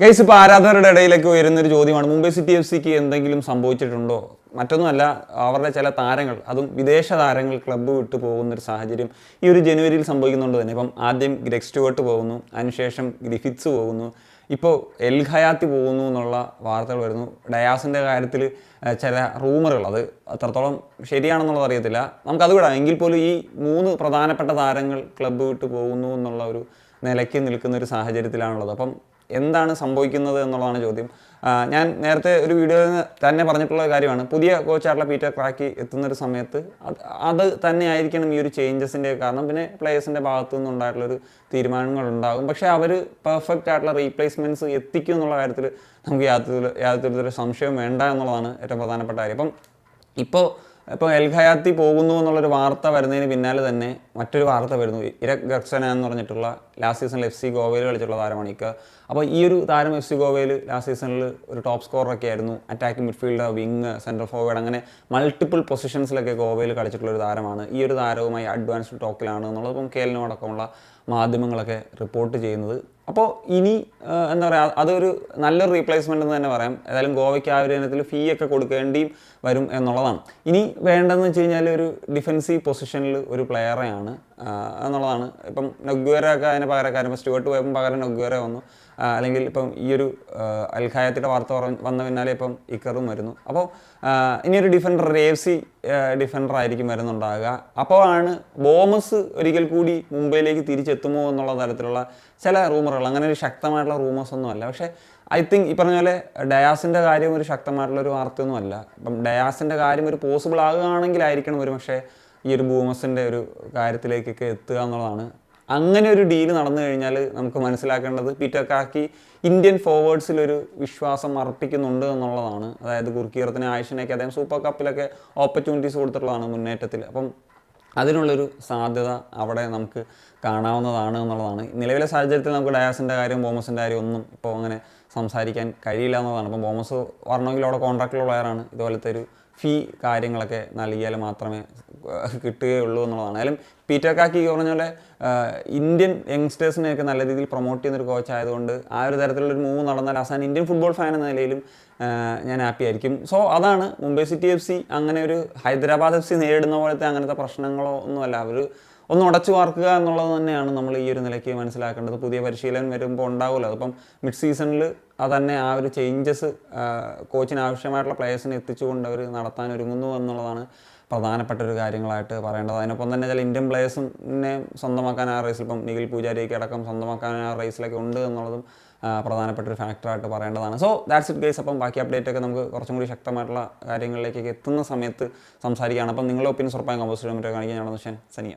Guys, ഇപ്പോൾ ആരാധകരുടെ ഇടയിലേക്ക് ഉയരുന്നൊരു ചോദ്യമാണ്, മുംബൈ സിറ്റി എഫ് സിക്ക് എന്തെങ്കിലും സംഭവിച്ചിട്ടുണ്ടോ? മറ്റൊന്നുമല്ല, അവരുടെ ചില താരങ്ങൾ, അതും വിദേശ താരങ്ങൾ ക്ലബ്ബ് വിട്ടു പോകുന്നൊരു സാഹചര്യം ഈ ഒരു ജനുവരിയിൽ സംഭവിക്കുന്നുണ്ട് തന്നെ. ഇപ്പം ആദ്യം ഗ്രെഗ് സ്റ്റുവർട്ട് പോകുന്നു, അതിനുശേഷം ഗ്രിഫിത്സ് പോകുന്നു, ഇപ്പോൾ എൽ ഹയാത്തി പോകുന്നു എന്നുള്ള വാർത്തകൾ വരുന്നു. ഡയാസിൻ്റെ കാര്യത്തിൽ ചില റൂമറുകൾ, അത് അത്രത്തോളം ശരിയാണെന്നുള്ളത് അറിയത്തില്ല, നമുക്കത് വിടാം. എങ്കിൽ പോലും ഈ 3 പ്രധാനപ്പെട്ട താരങ്ങൾ ക്ലബ്ബ് വിട്ട് പോകുന്നു എന്നുള്ള ഒരു നിലയ്ക്ക് നിൽക്കുന്ന ഒരു സാഹചര്യത്തിലാണുള്ളത്. അപ്പം എന്താണ് സംഭവിക്കുന്നത് എന്നുള്ളതാണ് ചോദ്യം. ഞാൻ നേരത്തെ ഒരു വീഡിയോയിൽ തന്നെ പറഞ്ഞിട്ടുള്ള കാര്യമാണ്, പുതിയ കോച്ചായിട്ടുള്ള പീറ്റർ ക്രാക്കി എത്തുന്നൊരു സമയത്ത് അത് തന്നെ ആയിരിക്കണം ഈ ഒരു ചേഞ്ചസിൻ്റെ കാരണം. പിന്നെ പ്ലേയേഴ്സിൻ്റെ ഭാഗത്തു നിന്നുണ്ടായിട്ടുള്ളൊരു തീരുമാനങ്ങളുണ്ടാകും, പക്ഷേ അവർ പെർഫെക്റ്റ് ആയിട്ടുള്ള റീപ്ലേസ്മെൻറ്റ്സ് എത്തിക്കും എന്നുള്ള കാര്യത്തിൽ നമുക്ക് യാതൊരു സംശയവും വേണ്ട എന്നുള്ളതാണ് ഏറ്റവും പ്രധാനപ്പെട്ട കാര്യം. ഇപ്പോൾ എൽ ഹയാത്തി പോകുന്നു എന്നുള്ളൊരു വാർത്ത വരുന്നതിന് പിന്നാലെ തന്നെ മറ്റൊരു വാർത്ത വരുന്നു. ഇരക് ഗർസന എന്ന് പറഞ്ഞിട്ടുള്ള ലാസ്റ്റ് സീസണിൽ FC ഗോവയിൽ കളിച്ചിട്ടുള്ള താരമാണ് ഇക്ക. അപ്പോൾ ഈ ഒരു താരം FC ഗോവയിൽ ലാസ്റ്റ് സീസണിൽ ഒരു ടോപ്പ് സ്കോററൊക്കെ ആയിരുന്നു. Attacking midfielder, wing, central forward, അങ്ങനെ മൾട്ടിപ്പിൾ പൊസിഷൻസിലൊക്കെ ഗോവയിൽ കളിച്ചിട്ടുള്ള ഒരു താരമാണ്. ഈ ഒരു താരവുമായി അഡ്വാൻസ്ഡ് ടോക്കിലാണ് എന്നുള്ളത് ഇപ്പം KLNO അടക്കമുള്ള മാധ്യമങ്ങളൊക്കെ റിപ്പോർട്ട് ചെയ്യുന്നത്. അപ്പോൾ ഇനി എന്താ പറയുക, അതൊരു നല്ലൊരു റീപ്ലേസ്മെൻ്റ് എന്ന് തന്നെ പറയാം. ഏതായാലും ഗോവയ്ക്ക് ആ ഒരു ഇനത്തിൽ ഫീ ഒക്കെ കൊടുക്കേണ്ടിയും വരും എന്നുള്ളതാണ്. ഇനി വേണ്ടതെന്ന് വെച്ച് കഴിഞ്ഞാൽ ഒരു ഡിഫൻസീവ് പൊസിഷനിൽ ഒരു പ്ലെയറെയാണ് എന്നുള്ളതാണ്. ഇപ്പം നൊഗ്വേര ഒക്കെ അതിന് പകരക്കാരൻ, ഇപ്പോൾ സ്റ്റുവർട്ട് പോയപ്പം പകരം നൊഗ്വേര വന്നു, അല്ലെങ്കിൽ ഇപ്പം ഈ ഒരു അൽ ഹയാത്തിയുടെ വാർത്ത വന്ന പിന്നാലെ ഇപ്പം ഇക്കറും വരുന്നു. അപ്പോൾ ഇനിയൊരു ഡിഫൻഡർ, ഒരു AFC ഡിഫൻഡർ ആയിരിക്കും വരുന്നുണ്ടാകുക. അപ്പോഴാണ് ബോമസ് ഒരിക്കൽ കൂടി മുംബൈയിലേക്ക് തിരിച്ചെത്തുമോ എന്നുള്ള തരത്തിലുള്ള ചില റൂമറുകൾ. അങ്ങനെ ഒരു ശക്തമായിട്ടുള്ള റൂമേഴ്സ് ഒന്നും അല്ല, പക്ഷേ ഐ തിങ്ക് ഈ പറഞ്ഞ പോലെ ഡയാസിൻ്റെ കാര്യം ഒരു ശക്തമായിട്ടുള്ളൊരു വാർത്തയൊന്നും അല്ല. ഇപ്പം ഡയാസിൻ്റെ കാര്യം ഒരു പോസിബിൾ ആകുകയാണെങ്കിലായിരിക്കണം ഒരു പക്ഷേ ഈ ഒരു ബൂമസിൻ്റെ ഒരു കാര്യത്തിലേക്കൊക്കെ എത്തുക എന്നുള്ളതാണ്. അങ്ങനെ ഒരു ഡീല് നടന്നു കഴിഞ്ഞാൽ നമുക്ക് മനസ്സിലാക്കേണ്ടത് പീറ്റർ ക്രാക്കി ഇന്ത്യൻ ഫോർവേഡ്സിലൊരു വിശ്വാസം അർപ്പിക്കുന്നുണ്ട് എന്നുള്ളതാണ്. അതായത് ഗുർക്കീറത്തിന്, ആയിഷിനൊക്കെ അദ്ദേഹം സൂപ്പർ കപ്പിലൊക്കെ ഓപ്പർച്യൂണിറ്റീസ് കൊടുത്തിട്ടുള്ളതാണ് മുന്നേറ്റത്തിൽ. അപ്പം അതിനുള്ളൊരു സാധ്യത അവിടെ നമുക്ക് കാണാവുന്നതാണ് എന്നുള്ളതാണ്. നിലവിലെ സാഹചര്യത്തിൽ നമുക്ക് ഡയാസിൻ്റെ കാര്യം, ബോമസിൻ്റെ കാര്യം ഒന്നും ഇപ്പോൾ അങ്ങനെ സംസാരിക്കാൻ കഴിയില്ല എന്നുള്ളതാണ്. അപ്പം ബോമസ് വരണമെങ്കിൽ അവിടെ കോൺട്രാക്റ്റുള്ള പ്ലെയറാണ്. ഇതുപോലത്തെ ഒരു ഫീ കാര്യങ്ങളൊക്കെ നൽകിയാൽ മാത്രമേ കിട്ടുകയുള്ളൂ എന്നുള്ളതാണ്. ആയാലും പീറ്റർ ക്രാക്കി പറഞ്ഞ പോലെ ഇന്ത്യൻ യങ്സ്റ്റേഴ്സിനെയൊക്കെ നല്ല രീതിയിൽ പ്രൊമോട്ട് ചെയ്യുന്നൊരു കോച്ച് ആയതുകൊണ്ട് ആ ഒരു തരത്തിലുള്ളൊരു മൂവ് നടന്നാൽ അവസാനം ഇന്ത്യൻ ഫുട്ബോൾ ഫാൻ എന്ന നിലയിലും ഞാൻ ഹാപ്പി ആയിരിക്കും. സോ അതാണ് മുംബൈ സിറ്റി FC അങ്ങനെ ഒരു ഹൈദരാബാദ് FC നേരിടുന്ന പോലത്തെ അങ്ങനത്തെ പ്രശ്നങ്ങളോ ഒന്നുമല്ല. അവർ ഒന്ന് ഉടച്ചു വാർക്കുക എന്നുള്ളത് തന്നെയാണ് നമ്മൾ ഈ ഒരു നിലയ്ക്ക് മനസ്സിലാക്കേണ്ടത്. പുതിയ പരിശീലനം വരുമ്പോൾ ഉണ്ടാവുമല്ലോ, അതിപ്പം മിഡ് സീസണിൽ അതന്നെ ആ ഒരു ചേഞ്ചസ് കോച്ചിന് ആവശ്യമായിട്ടുള്ള പ്ലേയേഴ്സിനെ എത്തിച്ചുകൊണ്ട് അവർ നടത്താൻ ഒരുങ്ങുന്നു എന്നുള്ളതാണ് പ്രധാനപ്പെട്ട ഒരു കാര്യങ്ങളായിട്ട് പറയേണ്ടത്. അതിനൊപ്പം തന്നെ ചില ഇന്ത്യൻ പ്ലേയേഴ്സിനെ സ്വന്തമാക്കാൻ ആ റേസിൽ, ഇപ്പം നിഖിൽ പൂജാരിയൊക്കെ അടക്കം സ്വന്തമാക്കാൻ ആ റേസിലൊക്കെ ഉണ്ട് എന്നുള്ളതും പ്രധാനപ്പെട്ട ഒരു ഫാക്ടറായിട്ട് പറയേണ്ടതാണ്. So that's it guys. അപ്പം ബാക്കി അപ്ഡേറ്റ് ഒക്കെ നമുക്ക് കുറച്ചും കൂടി ശക്തമായിട്ടുള്ള കാര്യങ്ങളിലേക്കൊക്കെ എത്തുന്ന സമയത്ത് സംസാരിക്കുകയാണ്. അപ്പം നിങ്ങളുടെ ഒപ്പീനിയൻസ് ഉറപ്പായും കമ്പോസ്റ്റ് കാണിക്കാൻ. ഞാനെന്ന് വെച്ചാൽ സനിയ.